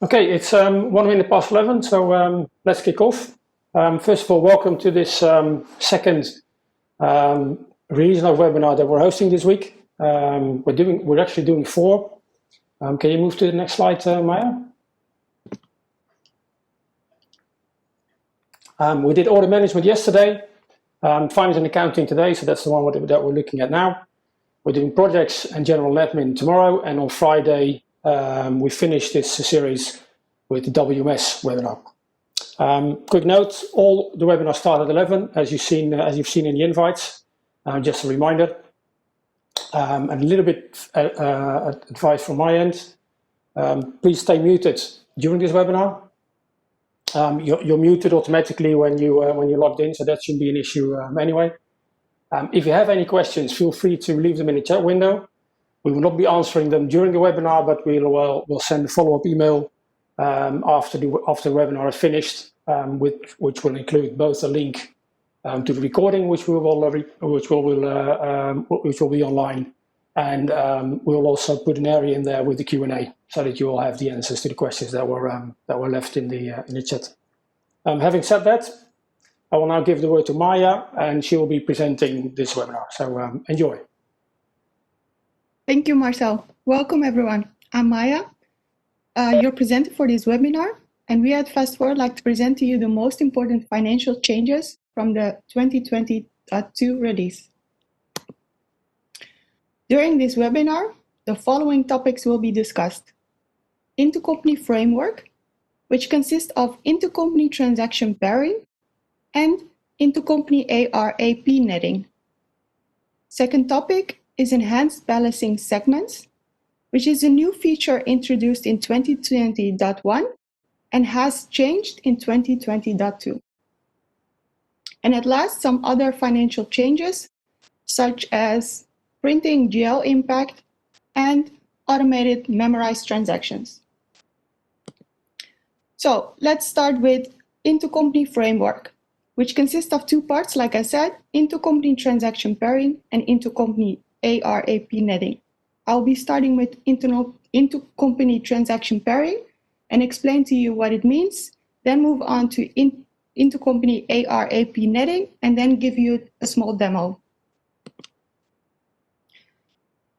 Okay, it's 11:01, so let's kick off. First of all, welcome to this second regional webinar that we're hosting this week. We're actually doing 4. Can you move to the next slide, Maya? We did order management yesterday, finance and accounting today, so that's the one that we're looking at now. We're doing projects and general admin tomorrow, and on Friday we finished this series with the WMS webinar. Quick note: all the webinars start at 11, as you've seen in the invites. Just a reminder, and a little bit advice from my end. Please stay muted during this webinar. You're muted automatically when you're logged in, so that shouldn't be an issue anyway. If you have any questions, feel free to leave them in the chat window. We will not be answering them during the webinar, but we'll send a follow-up email after the webinar is finished, which will include both a link to the recording, which will be online, and we'll also put an area in there with the Q&A, so that you will have the answers to the questions that were left in the chat. Having said that, I will now give the word to Maya, and she will be presenting this webinar. So enjoy. Thank you, Marcel. Welcome, everyone. I'm Maya, your presenter for this webinar, and we at Fast4 would like to present to you the most important financial changes from the 2020.2 release. During this webinar, the following topics will be discussed: Intercompany Framework, which consists of intercompany transaction pairing and intercompany AR/AP netting. Second topic is enhanced balancing segments, which is a new feature introduced in 2020.1 and has changed in 2020.2. And at last, some other financial changes, such as printing GL impact and automated memorized transactions. So let's start with Intercompany Framework, which consists of 2 parts, like I said, intercompany transaction pairing and intercompany AR/AP netting. I'll be starting with intercompany transaction pairing and explain to you what it means, then move on to intercompany AR/AP netting, and then give you a small demo.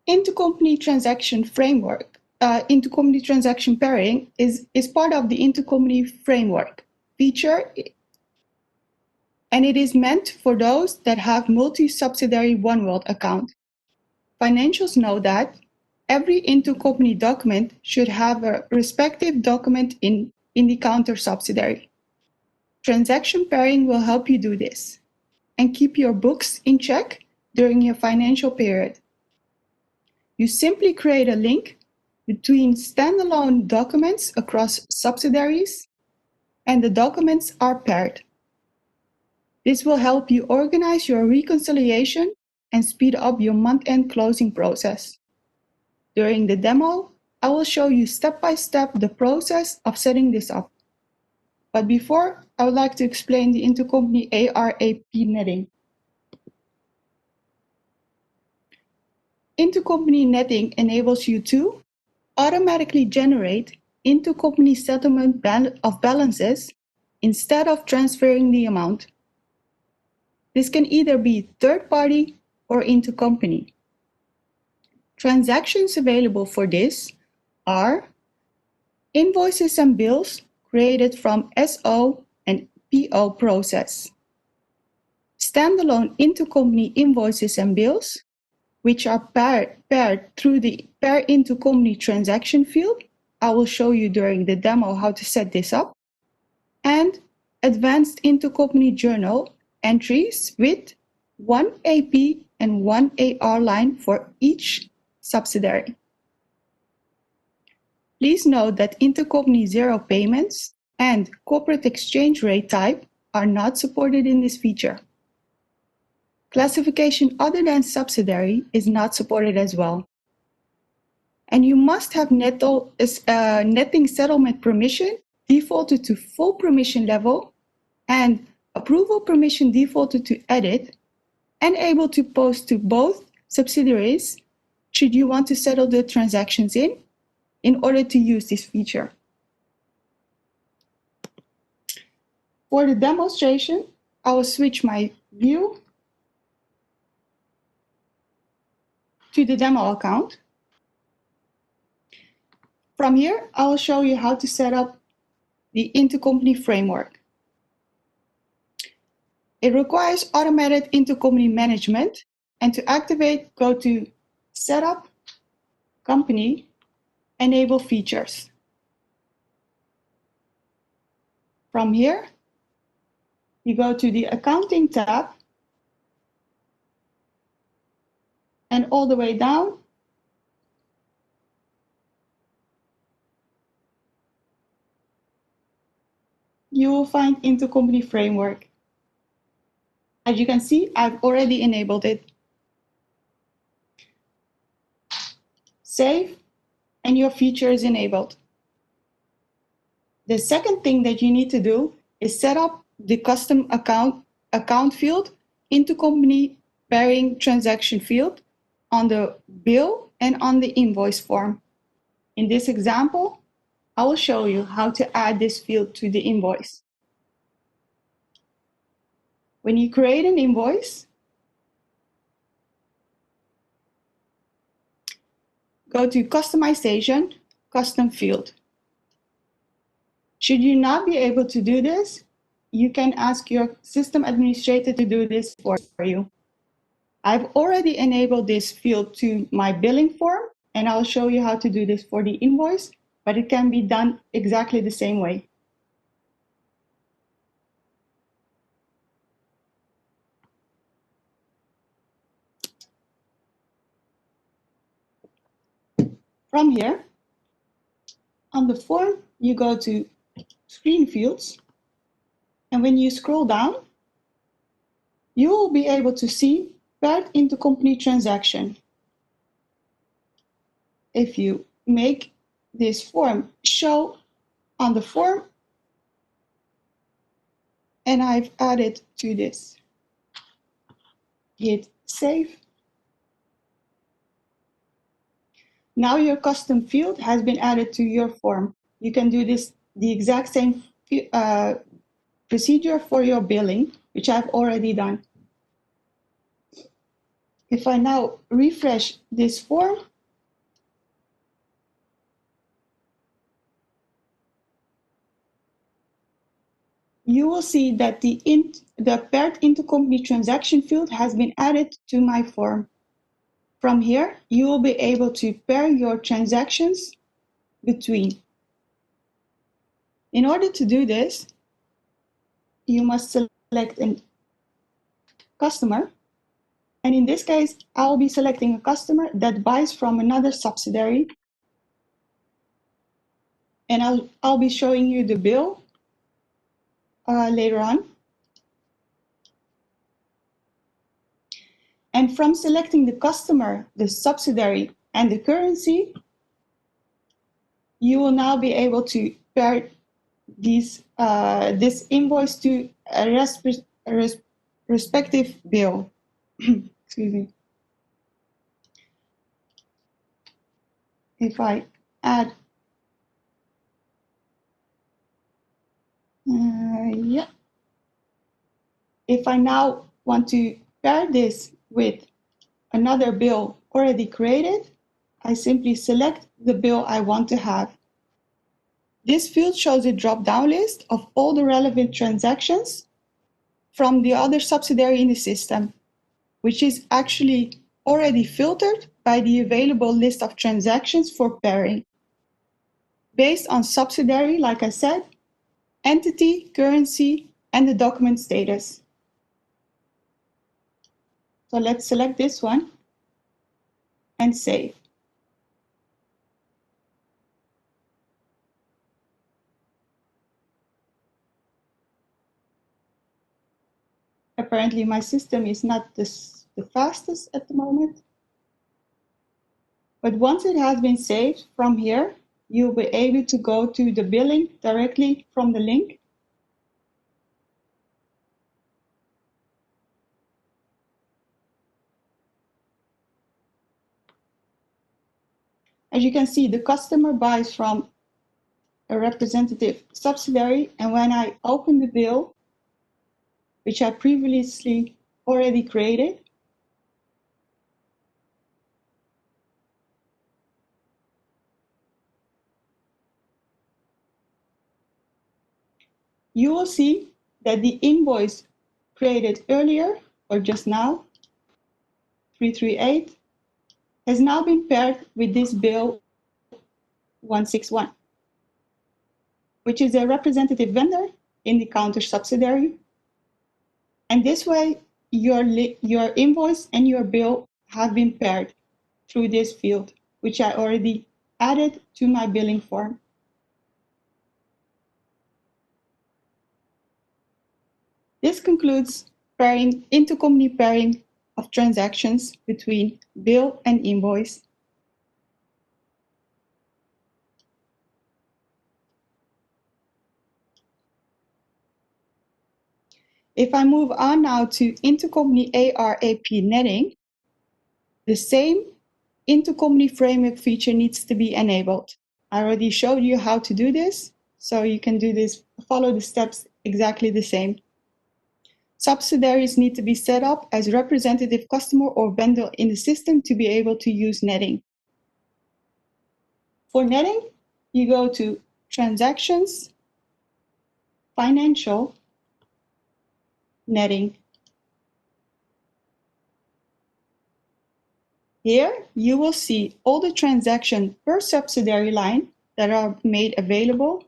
Intercompany transaction framework, intercompany transaction pairing is part of the Intercompany Framework feature, and it is meant for those that have multi-subsidiary OneWorld account. Financials know that every intercompany document should have a respective document in the counter subsidiary. Transaction pairing will help you do this and keep your books in check during your financial period. You simply create a link between standalone documents across subsidiaries, and the documents are paired. This will help you organize your reconciliation and speed up your month-end closing process. During the demo, I will show you step-by-step the process of setting this up. But before, I would like to explain the intercompany AR/AP netting. Intercompany netting enables you to automatically generate intercompany settlement of balances instead of transferring the amount. This can either be third-party or intercompany. Transactions available for this are invoices and bills created from SO and PO process, standalone intercompany invoices and bills, which are paired through the Pair Intercompany Transaction field. I will show you during the demo how to set this up, and advanced intercompany journal entries with 1 AP and 1 AR line for each subsidiary. Please note that intercompany zero payments and corporate exchange rate type are not supported in this feature. Classification other than subsidiary is not supported as well. And you must have netting settlement permission defaulted to full permission level and approval permission defaulted to edit, and able to post to both subsidiaries should you want to settle the transactions in order to use this feature. For the demonstration, I will switch my view to the demo account. From here, I will show you how to set up the Intercompany Framework. It requires automated intercompany management, and to activate, go to Setup, Company, Enable Features. From here, you go to the Accounting tab, and all the way down, you will find Intercompany Framework. As you can see, I've already enabled it. Save, and your feature is enabled. The second thing that you need to do is set up the custom account field, Intercompany Pairing Transaction field, on the bill and on the invoice form. In this example, I will show you how to add this field to the invoice. When you create an invoice, go to Customization, Custom Field. Should you not be able to do this, you can ask your system administrator to do this for you. I've already enabled this field to my billing form, and I'll show you how to do this for the invoice, but it can be done exactly the same way. From here, on the form, you go to Screen Fields, and when you scroll down, you will be able to see Paired Intercompany Transaction. If you make this form show on the form, and I've added to this, hit Save. Now your custom field has been added to your form. You can do this the exact same procedure for your billing, which I've already done. If I now refresh this form, you will see that the paired intercompany transaction field has been added to my form. From here, you will be able to pair your transactions between. In order to do this, you must select a customer. And in this case, I'll be selecting a customer that buys from another subsidiary. And I'll be showing you the bill later on. And from selecting the customer, the subsidiary, and the currency, you will now be able to pair this invoice to a respective bill. Excuse me. If I add, If I now want to pair this with another bill already created, I simply select the bill I want to have. This field shows a drop-down list of all the relevant transactions from the other subsidiary in the system, which is actually already filtered by the available list of transactions for pairing, based on subsidiary, like I said, entity, currency, and the document status. So let's select this one and save. Apparently my system is not the fastest at the moment. But once it has been saved from here, you'll be able to go to the billing directly from the link. As you can see, the customer buys from a representative subsidiary, and when I open the bill, which I previously already created. You will see that the invoice created earlier, or just now, 338, has now been paired with this bill 161, which is a representative vendor in the counter subsidiary. And this way, your invoice and your bill have been paired through this field, which I already added to my billing form. This concludes intercompany pairing of transactions between bill and invoice. If I move on now to intercompany AR/AP netting, the same intercompany framework feature needs to be enabled. I already showed you how to do this, so you can do this, follow the steps exactly the same. Subsidiaries need to be set up as representative customer or vendor in the system to be able to use netting. For netting, you go to Transactions, Financial, Netting. Here, you will see all the transactions per subsidiary line that are made available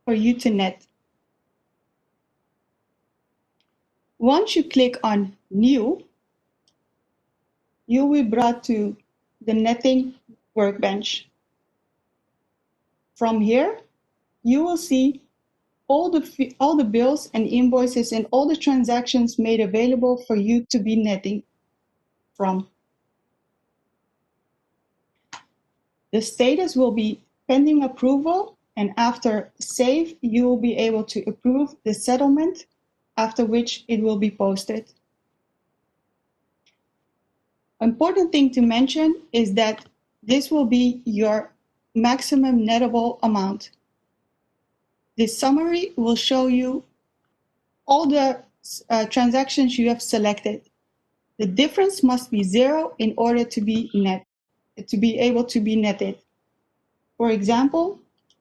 for you to net. Once you click on New, you will be brought to the netting workbench. From here, you will see all the bills and invoices and all the transactions made available for you to be netting from. The status will be pending approval, and after save, you will be able to approve the settlement, after which it will be posted. Important thing to mention is that this will be your maximum nettable amount. This summary will show you all the transactions you have selected. The difference must be 0 in order to be able to be netted. For example,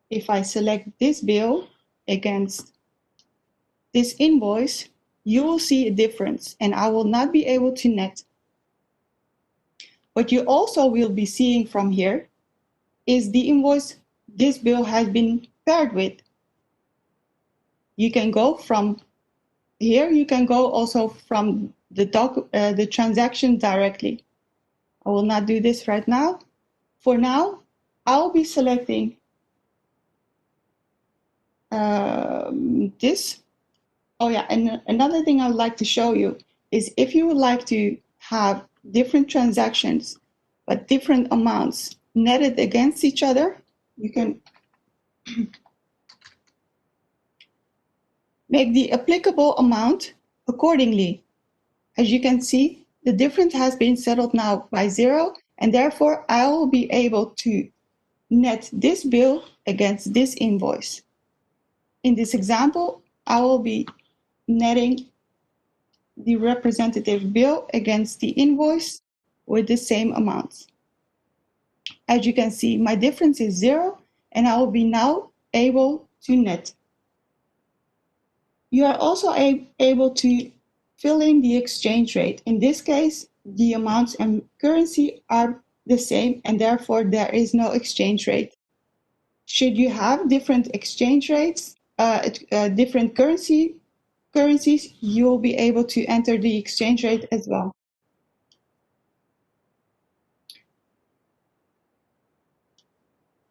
if I select this bill against this invoice, you will see a difference and I will not be able to net. What you also will be seeing from here is the invoice this bill has been paired with. You can go from here, you can go also from the transaction directly. I will not do this right now. For now, I'll be selecting this. Oh yeah, and another thing I would like to show you is if you would like to have different transactions but different amounts netted against each other, you can make the applicable amount accordingly. As you can see, the difference has been settled now by 0, and therefore I will be able to net this bill against this invoice. In this example, I will be netting the representative bill against the invoice with the same amounts. As you can see, my difference is 0, and I will be now able to net. You are also able to fill in the exchange rate. In this case, the amounts and currency are the same, and therefore there is no exchange rate. Should you have different exchange rates, different currencies, you will be able to enter the exchange rate as well.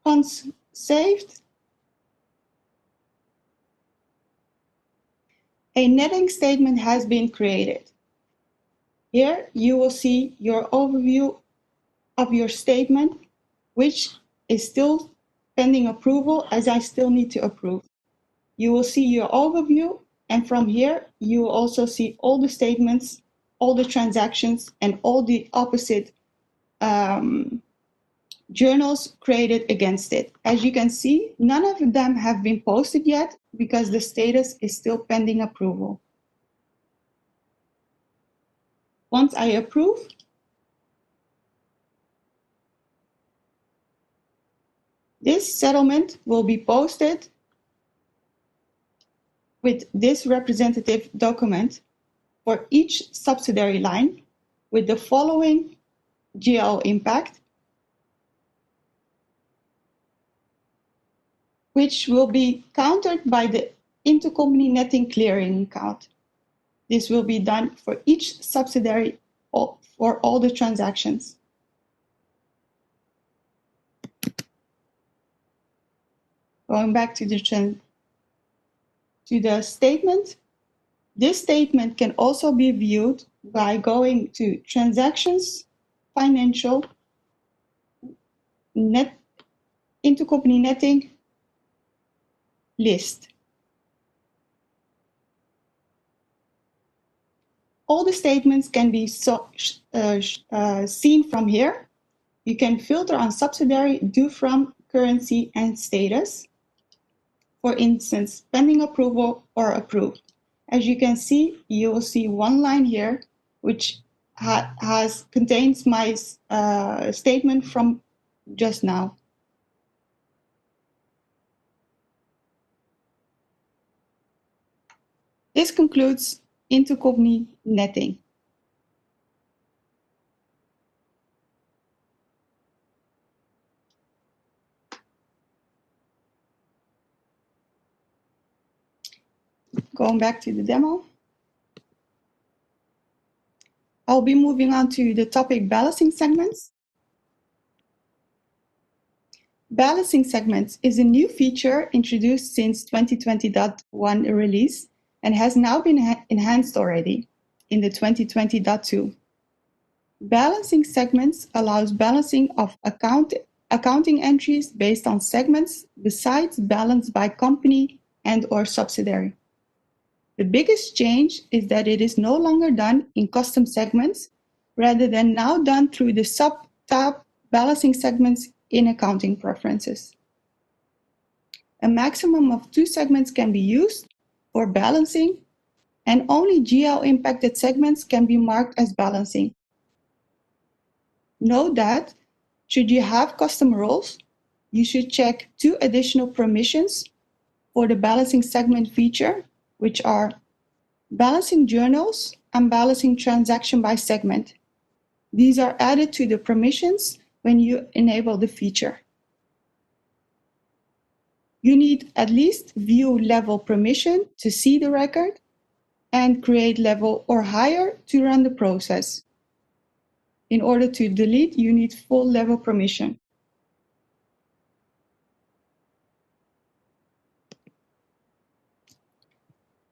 Once saved, a netting statement has been created. Here you will see your overview of your statement, which is still pending approval as I still need to approve. You will see your overview, and from here you will also see all the statements, all the transactions, and all the opposite journals created against it. As you can see, none of them have been posted yet because the status is still pending approval. Once I approve, this settlement will be posted with this representative document for each subsidiary line with the following GL impact, which will be countered by the intercompany netting clearing account. This will be done for each subsidiary for all the transactions. Going back to the statement, this statement can also be viewed by going to Transactions, Financial, Intercompany Netting, List. All the statements can be seen from here. You can filter on subsidiary, do from, currency, and status. For instance, pending approval or approved. As you can see, you will see one line here which contains my statement from just now. This concludes intercompany netting. Going back to the demo. I'll be moving on to the topic balancing segments. Balancing segments is a new feature introduced since 2020.1 release and has now been enhanced already in the 2020.2. Balancing segments allows balancing of accounting entries based on segments besides balance by company and/or subsidiary. The biggest change is that it is no longer done in custom segments, rather than now done through the sub-tab balancing segments in accounting preferences. A maximum of 2 segments can be used for balancing, and only GL impacted segments can be marked as balancing. Note that, should you have custom roles, you should check 2 additional permissions for the balancing segment feature, which are balancing journals and balancing transaction by segment. These are added to the permissions when you enable the feature. You need at least view level permission to see the record and create level or higher to run the process. In order to delete, you need full level permission.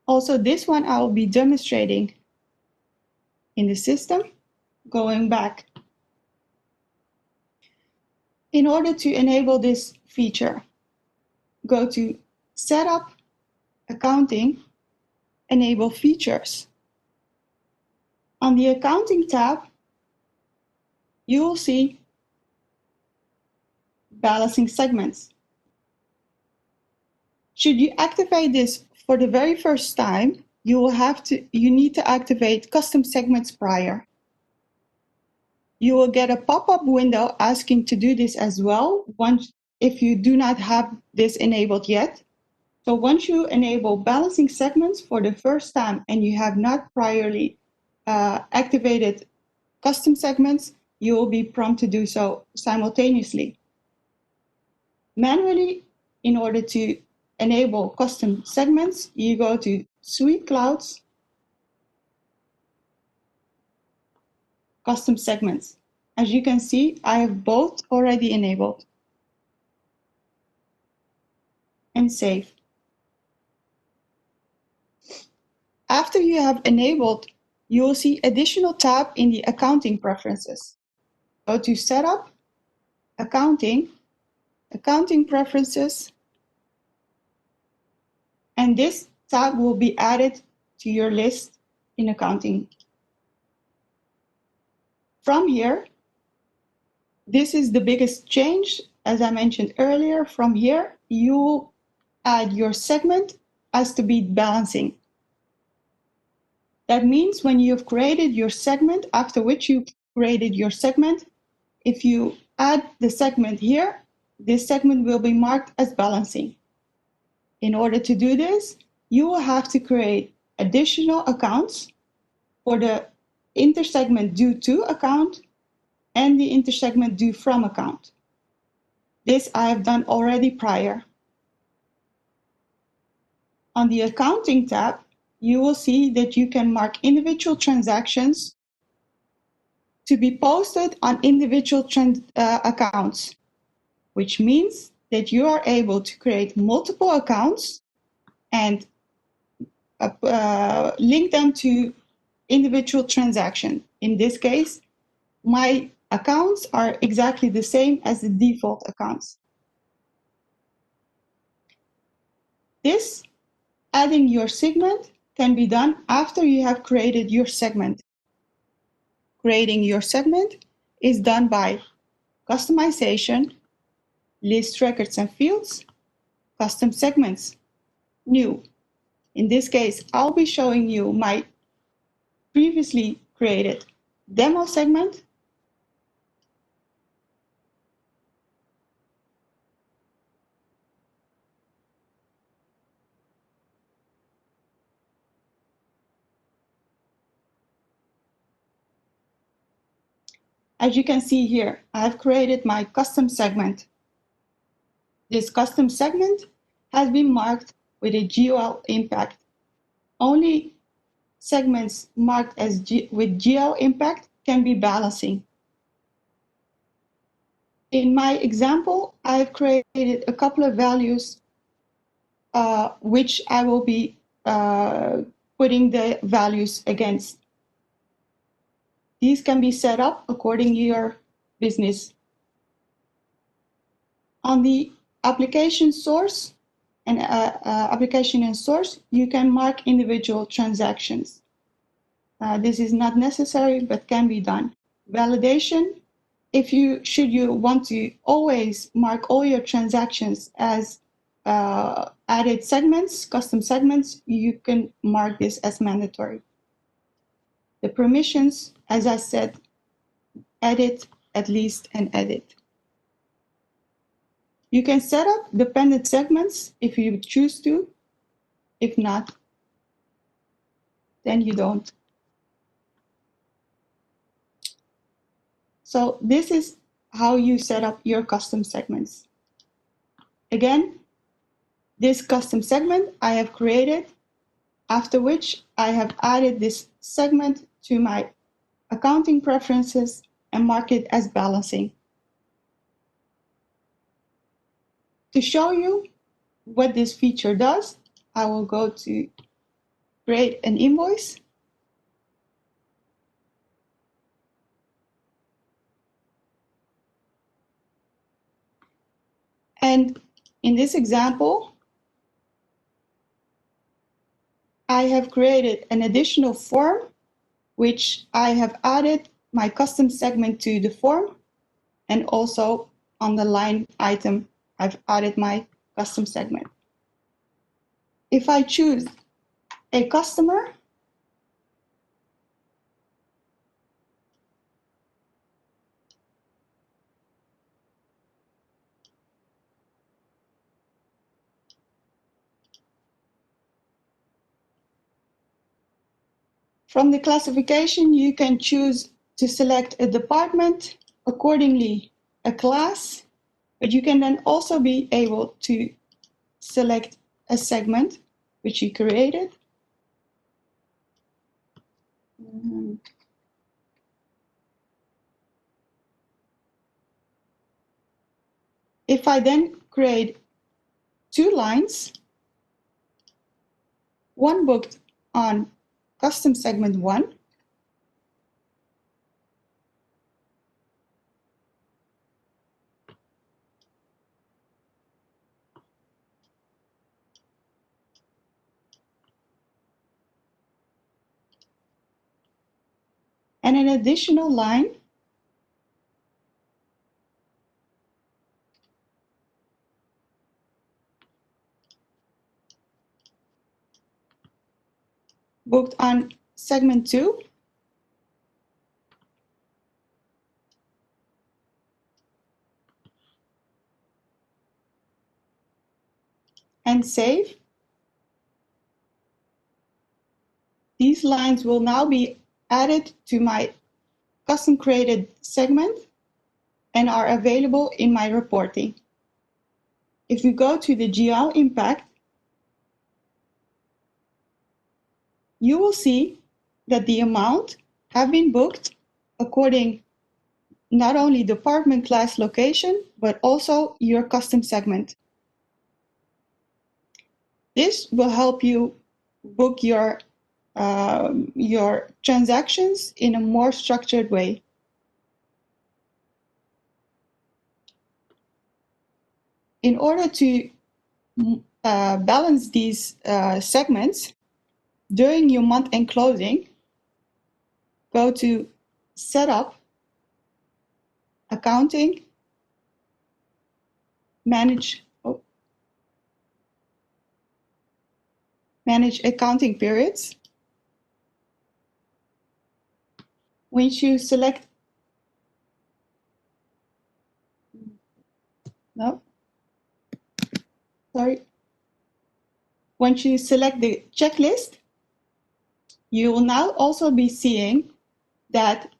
Also, this one I will be demonstrating in the system, going back. In order to enable this feature, go to Setup, Accounting, Enable Features. On the Accounting tab, you will see Balancing Segments. Should you activate this for the very first time, you need to activate custom segments prior. You will get a pop-up window asking to do this as well if you do not have this enabled yet. So once you enable balancing segments for the first time and you have not priorly activated custom segments, you will be prompted to do so simultaneously. Manually, in order to enable custom segments, you go to Suite Clouds, Custom Segments. As you can see, I have both already enabled. And save. After you have enabled, you will see additional tab in the accounting preferences. Go to Setup, Accounting, Accounting Preferences, and this tab will be added to your list in accounting. From here, this is the biggest change. As I mentioned earlier, from here, you will add your segment as to be balancing. That means when you've created your segment, after which you created your segment, if you add the segment here, this segment will be marked as balancing. In order to do this, you will have to create additional accounts for the intersegment due to account and the intersegment due from account. This I have done already prior. On the accounting tab, you will see that you can mark individual transactions to be posted on individual accounts, which means that you are able to create multiple accounts and link them to individual transaction. In this case, my accounts are exactly the same as the default accounts. This adding your segment can be done after you have created your segment. Creating your segment is done by customization, list records and fields, custom segments, new. In this case, I'll be showing you my previously created demo segment. As you can see here, I have created my custom segment. This custom segment has been marked with a GL impact. Only segments marked as with GL impact can be balancing. In my example, I've created a couple of values which I will be putting the values against. These can be set up according to your business. On the application source and application and source, you can mark individual transactions. This is not necessary, but can be done. Validation, should you want to always mark all your transactions as added segments, custom segments, you can mark this as mandatory. The permissions, as I said, edit, at least, and edit. You can set up dependent segments if you choose to. If not, then you don't. So this is how you set up your custom segments. Again, this custom segment I have created, after which I have added this segment to my accounting preferences and mark it as balancing. To show you what this feature does, I will go to create an invoice. And in this example, I have created an additional form, which I have added my custom segment to the form, and also on the line item, I've added my custom segment. If I choose a customer, from the classification, you can choose to select a department, accordingly a class, but you can then also be able to select a segment which you created. If I then create two lines, one booked on custom segment 1, and an additional line booked on segment 2. And save. These lines will now be added to my custom created segment and are available in my reporting. If we go to the GL impact, you will see that the amount have been booked according not only department class location, but also your custom segment. This will help you book your transactions in a more structured way. In order to balance these segments, during your month-end closing, go to Setup, Accounting, Manage accounting periods. Once you select, once you select the checklist, you will now also be seeing that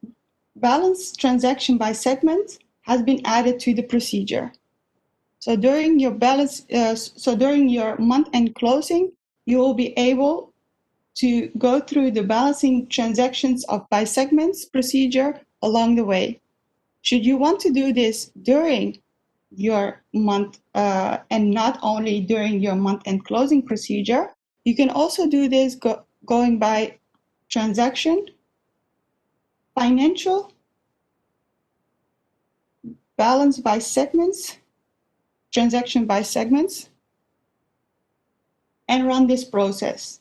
balance transaction by segment has been added to the procedure. So during your during your month-end closing, you will be able to go through the balancing transactions by segments procedure along the way. Should you want to do this during your month and not only during your month-end closing procedure, you can also do this going by transaction, financial, balance by segments, transaction by segments, and run this process.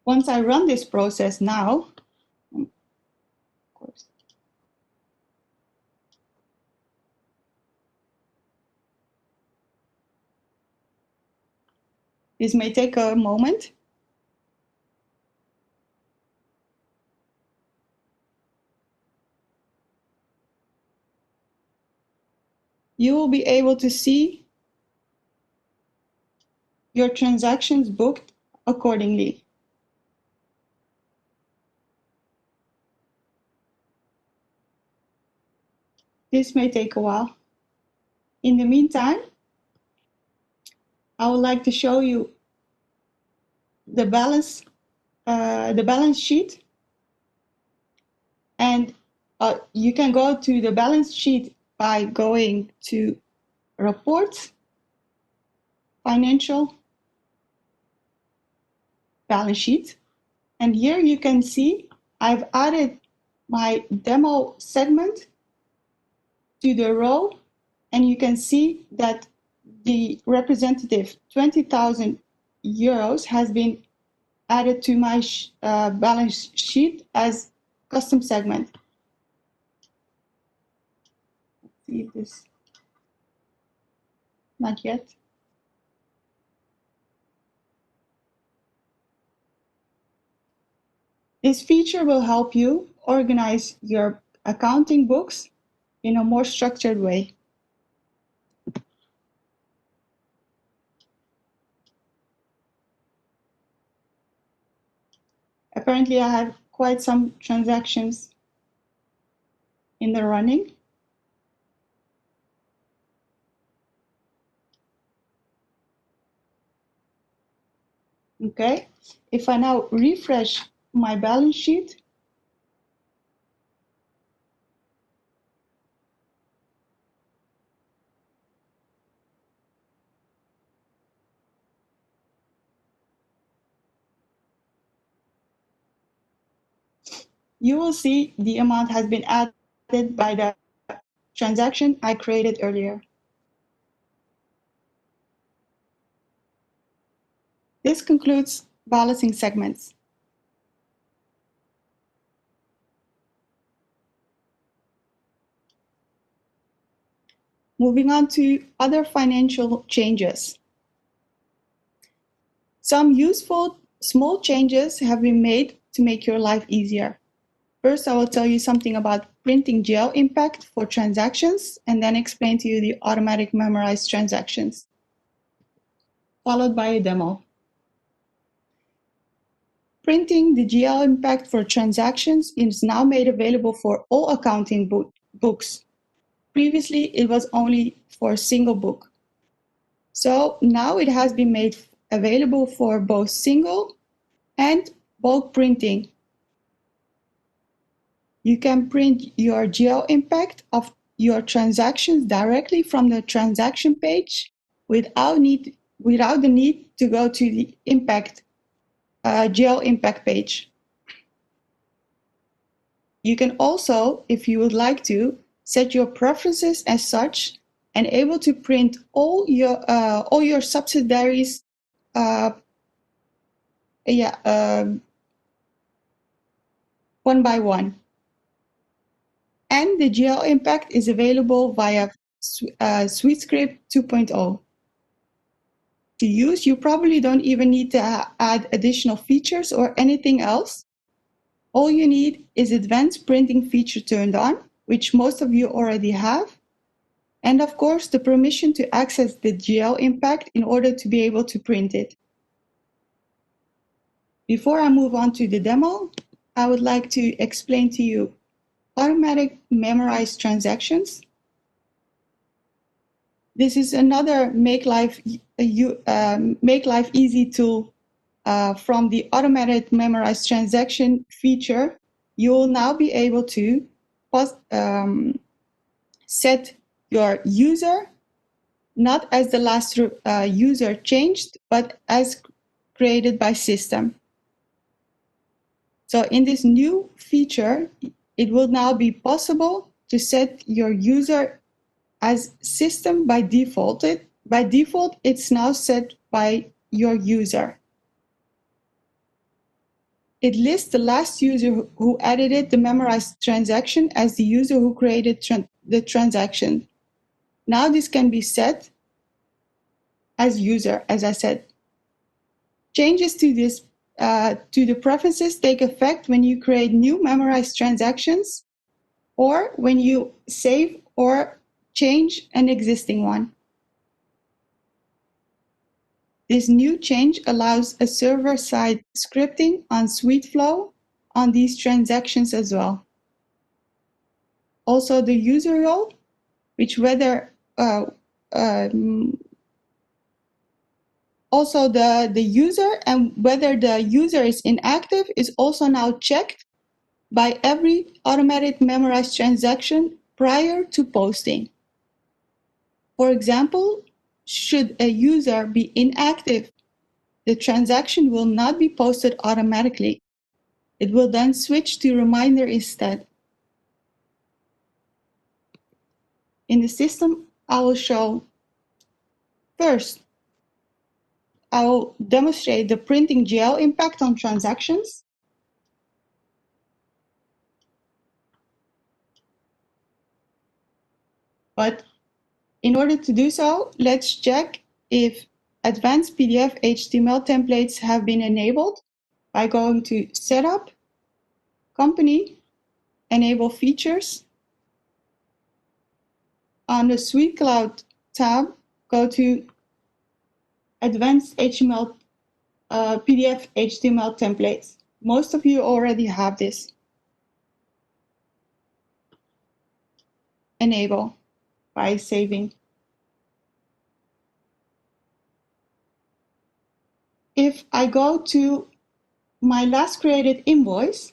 Once I run this process now, of course, this may take a moment. You will be able to see your transactions booked accordingly. This may take a while. In the meantime, I would like to show you the balance sheet, and you can go to the balance sheet by going to Reports, Financial, Balance Sheet, and here you can see I've added my demo segment to the row, and you can see that the representative 20,000 euros has been added to my balance sheet as custom segment. Let's see if this, not yet. This feature will help you organize your accounting books in a more structured way. Apparently, I have quite some transactions in the running. Okay, if I now refresh my balance sheet, you will see the amount has been added by the transaction I created earlier. This concludes balancing segments. Moving on to other financial changes. Some useful Small changes have been made to make your life easier. First, I will tell you something about printing GL impact for transactions, and then explain to you the automatic memorized transactions, followed by a demo. Printing the GL impact for transactions is now made available for all accounting books. Previously, it was only for a single book. So now it has been made available for both single and bulk printing. You can print your GL impact of your transactions directly from the transaction page without the need to go to the GL impact page. You can also, if you would like to, set your preferences as such and able to print all your subsidiaries one by one. And the GL impact is available via SuiteScript 2.0. To use, you probably don't even need to add additional features or anything else. All you need is advanced printing feature turned on, which most of you already have. And of course, the permission to access the GL impact in order to be able to print it. Before I move on to the demo, I would like to explain to you automatic memorized transactions. This is another make life easy tool from the automatic memorized transaction feature. You will now be able to set your user not as the last user changed, but as created by system. So in this new feature, it will now be possible to set your user as system by default. By default, it's now set by your user. It lists the last user who edited the memorized transaction as the user who created the transaction. Now this can be set as user, as I said. Changes to this to the preferences take effect when you create new memorized transactions or when you save or change an existing one. This new change allows a server-side scripting on SuiteFlow on these transactions as well. Also, the user role, which also the user and whether the user is inactive is also now checked by every automatic memorized transaction prior to posting. For example, should a user be inactive, the transaction will not be posted automatically. It will then switch to reminder instead. In the system, I will show first, I will demonstrate the printing GL impact on transactions. But in order to do so, let's check if advanced PDF HTML templates have been enabled by going to Setup, Company, Enable Features. On the SuiteCloud tab, go to Advanced HTML, PDF HTML templates. Most of you already have this. Enable by saving. If I go to my last created invoice,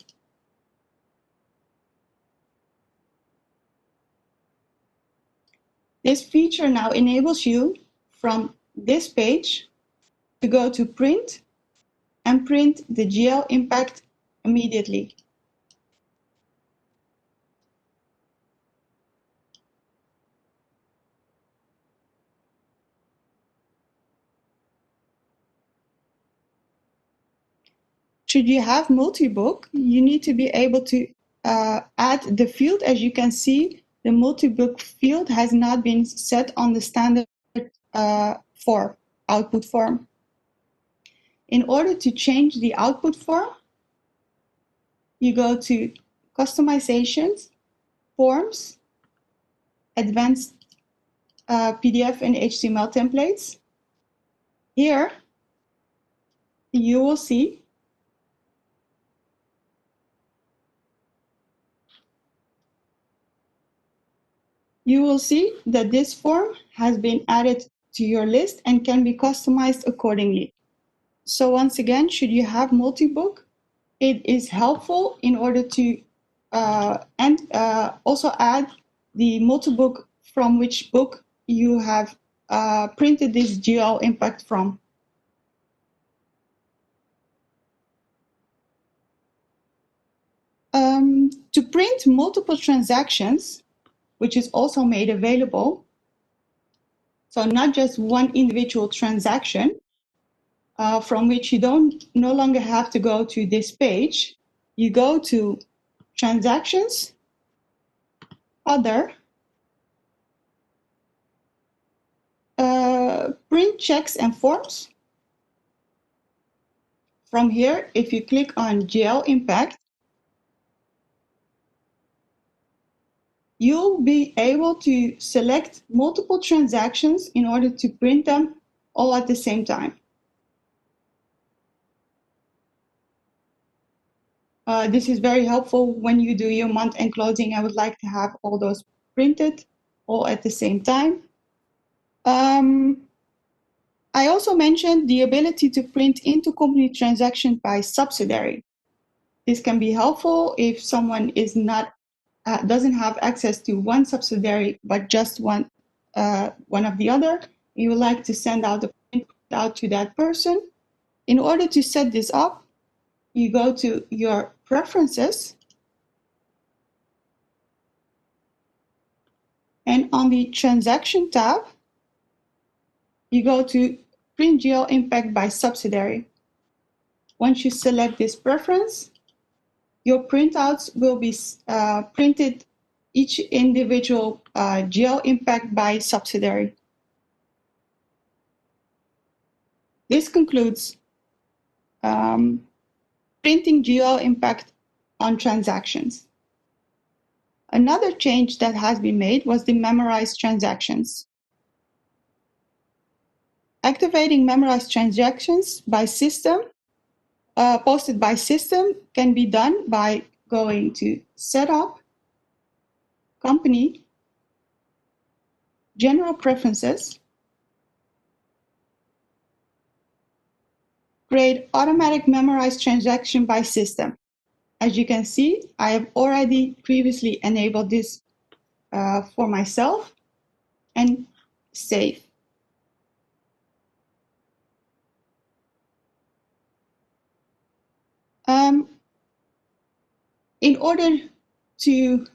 this feature now enables you from this page to go to print and print the GL impact immediately. Should you have multi-book, you need to be able to add the field. As you can see, the multi-book field has not been set on the standard output form. In order to change the output form, you go to Customizations, Forms, Advanced PDF and HTML templates. Here, you will see that this form has been added to your list and can be customized accordingly. So once again, should you have multi-book, it is helpful in order to also add the multi-book from which book you have printed this GL impact from. To print multiple transactions, which is also made available, so not just one individual transaction, from which you no longer have to go to this page. You go to Transactions, Other, Print Checks and Forms. From here, if you click on GL Impact, you'll be able to select multiple transactions in order to print them all at the same time. This is very helpful when you do your month-end closing. I would like to have all those printed all at the same time. I also mentioned the ability to print intercompany transaction by subsidiary. This can be helpful if someone doesn't have access to one subsidiary, but just one of the other. You would like to send out the print out to that person. In order to set this up, you go to your Preferences, and on the Transaction tab, you go to Print GL Impact by Subsidiary. Once you select this preference, your printouts will be printed each individual GL impact by subsidiary. This concludes printing GL impact on transactions. Another change that has been made was the memorized transactions. Activating memorized transactions by system, posted by system, can be done by going to Setup, Company, General Preferences, Create Automatic Memorized Transaction by System. As you can see, I have already previously enabled this for myself, and save. In order to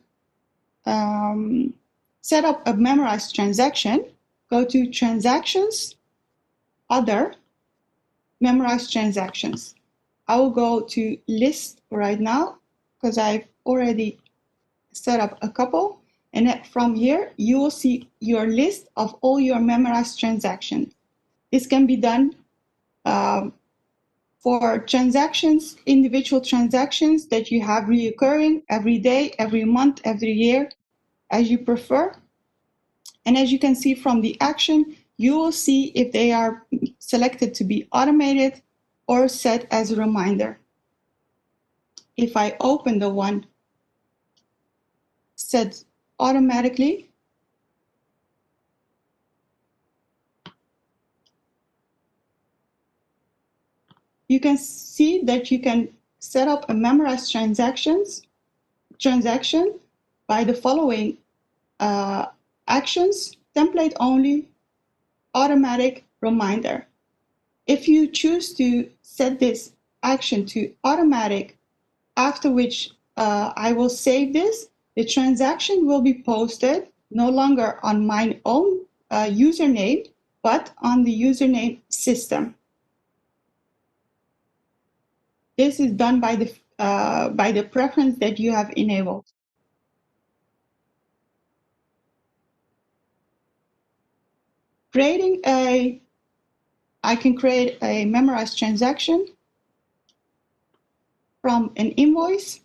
set up a memorized transaction, go to Transactions, Other, Memorized Transactions. I will go to List right now because I've already set up a couple. And from here, you will see your list of all your memorized transactions. This can be done for transactions, individual transactions that you have reoccurring every day, every month, every year, as you prefer. And as you can see from the action, you will see if they are selected to be automated or set as a reminder. If I open the one set automatically, you can see that you can set up a memorized transaction by the following actions: template only, automatic, reminder. If you choose to set this action to automatic, after which I will save this, the transaction will be posted no longer on my own username, but on the username system. This is done by the preference that you have enabled. Creating a I can create a memorized transaction from an invoice,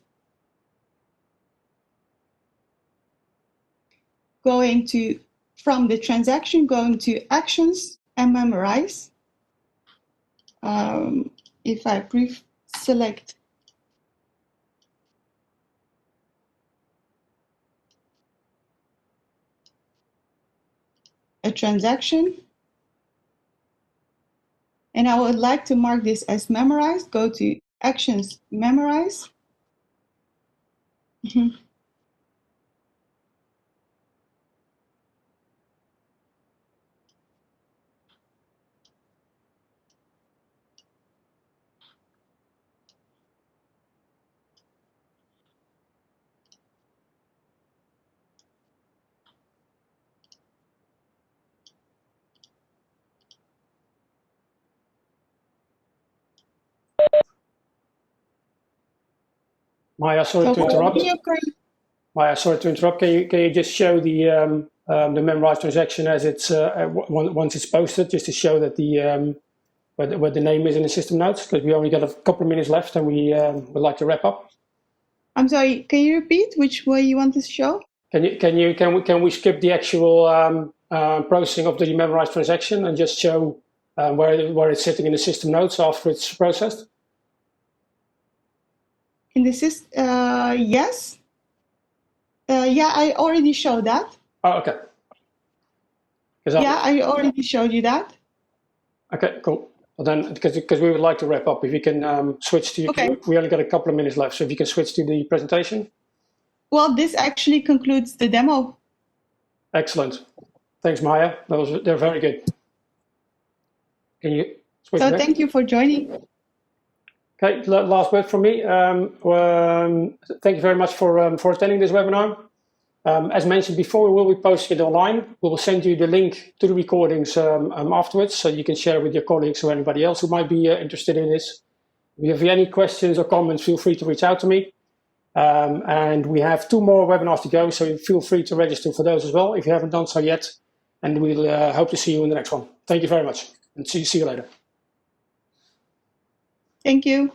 from the transaction, going to actions and memorize. If I select a transaction, and I would like to mark this as memorized, go to actions, memorize. Maya, sorry to interrupt. Maya, sorry to interrupt. Can you just show the memorized transaction as it's once it's posted, just to show that the where the name is in the system notes, because we only got a couple of minutes left and we would like to wrap up. I'm sorry. Can you repeat which way you want to show? Can we skip the actual processing of the memorized transaction and just show where it's sitting in the system notes after it's processed? In the system, yes. Yeah, I already showed that. Oh, okay. Yeah, I already showed you that. Okay, cool. Well then, because we would like to wrap up, if you can switch to, okay. We only got a couple of minutes left, so if you can switch to the presentation. Well, this actually concludes the demo. Excellent. Thanks, Maya. They're very good. Can you switch So back? Thank you for joining. Okay, last word from me. Thank you very much for attending this webinar. As mentioned before, we will be posting it online. We will send you the link to the recordings afterwards, so you can share with your colleagues or anybody else who might be interested in this. If you have any questions or comments, feel free to reach out to me. And we have 2 more webinars to go, so feel free to register for those as well if you haven't done so yet. And we'll hope to see you in the next one. Thank you very much, and see you later. Thank you.